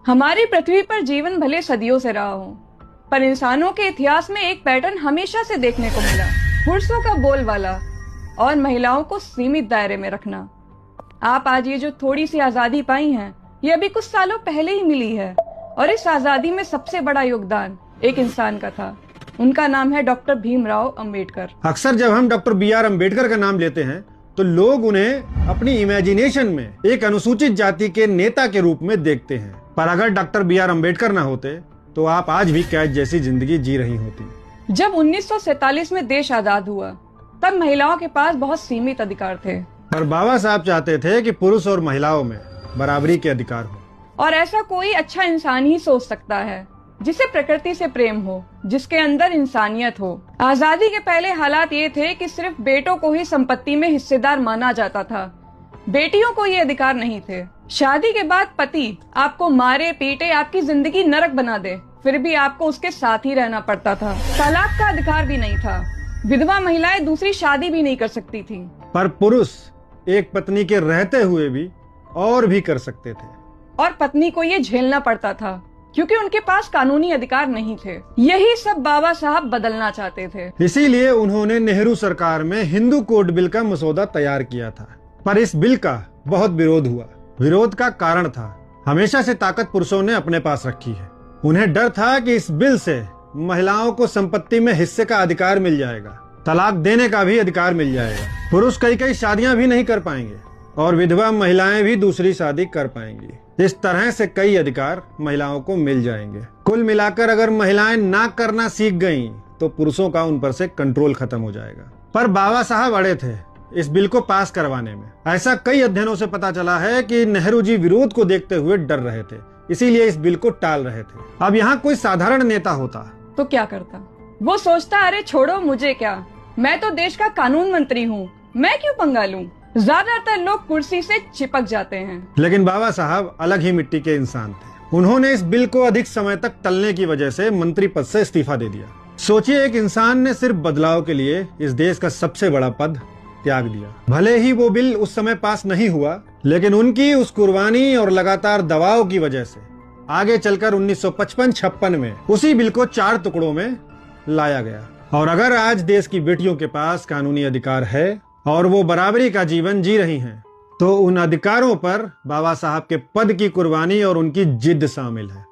हमारी पृथ्वी पर जीवन भले सदियों से रहा हो, पर इंसानों के इतिहास में एक पैटर्न हमेशा से देखने को मिला। पुरुषों का बोलबाला और महिलाओं को सीमित दायरे में रखना। आप आज ये जो थोड़ी सी आजादी पाई हैं, ये अभी कुछ सालों पहले ही मिली है, और इस आजादी में सबसे बड़ा योगदान एक इंसान का था। उनका नाम है डॉक्टर भीमराव अंबेडकर। अक्सर जब हम डॉक्टर B.R. अम्बेडकर का नाम लेते हैं तो लोग उन्हें अपनी इमेजिनेशन में एक अनुसूचित जाति के नेता के रूप में देखते हैं, पर अगर डॉक्टर B.R. अम्बेडकर ना होते तो आप आज भी कैद जैसी जिंदगी जी रही होती। जब 1947 में देश आजाद हुआ, तब महिलाओं के पास बहुत सीमित अधिकार थे, पर बाबा साहब चाहते थे कि पुरुष और महिलाओं में बराबरी के अधिकार हो। और ऐसा कोई अच्छा इंसान ही सोच सकता है जिसे प्रकृति से प्रेम हो, जिसके अंदर इंसानियत हो। आजादी के पहले हालात ये थे कि सिर्फ बेटों को ही संपत्ति में हिस्सेदार माना जाता था, बेटियों को ये अधिकार नहीं थे। शादी के बाद पति आपको मारे पीटे, आपकी जिंदगी नरक बना दे, फिर भी आपको उसके साथ ही रहना पड़ता था। तलाक का अधिकार भी नहीं था, विधवा महिलाएं दूसरी शादी भी नहीं कर सकती थी। पर पुरुष एक पत्नी के रहते हुए भी और भी कर सकते थे, और पत्नी को ये झेलना पड़ता था क्योंकि उनके पास कानूनी अधिकार नहीं थे। यही सब बाबा साहब बदलना चाहते थे। इसीलिए उन्होंने नेहरू सरकार में हिंदू कोड बिल का मसौदा तैयार किया था, पर इस बिल का बहुत विरोध हुआ। विरोध का कारण था, हमेशा से ताकत पुरुषों ने अपने पास रखी है। उन्हें डर था कि इस बिल से महिलाओं को संपत्ति में हिस्से का अधिकार मिल जाएगा, तलाक देने का भी अधिकार मिल जाएगा, पुरुष कई शादियां भी नहीं कर पाएंगे और विधवा महिलाएं भी दूसरी शादी कर पाएंगी। इस तरह से कई अधिकार महिलाओं को मिल जाएंगे। कुल मिलाकर अगर महिलाएं ना करना सीख गईं, तो पुरुषों का उन पर से कंट्रोल खत्म हो जाएगा। पर बाबा साहब अड़े थे इस बिल को पास करवाने में। ऐसा कई अध्ययनों से पता चला है कि नेहरू जी विरोध को देखते हुए डर रहे थे, इसीलिए इस बिल को टाल रहे थे। अब यहाँ कोई साधारण नेता होता तो क्या करता? वो सोचता, अरे छोड़ो, मुझे क्या, मैं तो देश का कानून मंत्री हूँ, मैं क्यों पंगा लूं। ज्यादातर लोग कुर्सी से चिपक जाते हैं। लेकिन बाबा साहब अलग ही मिट्टी के इंसान थे। उन्होंने इस बिल को अधिक समय तक टलने की वजह से मंत्री पद से इस्तीफा दे दिया। सोचिए, एक इंसान ने सिर्फ बदलाव के लिए इस देश का सबसे बड़ा पद त्याग दिया। भले ही वो बिल उस समय पास नहीं हुआ, लेकिन उनकी उस कुर्बानी और लगातार दबाव की वजह से आगे चलकर 1955-56 में उसी बिल को 4 टुकड़ों में लाया गया। और अगर आज देश की बेटियों के पास कानूनी अधिकार है और वो बराबरी का जीवन जी रही हैं, तो उन अधिकारों पर बाबा साहब के पद की कुर्बानी और उनकी जिद शामिल है।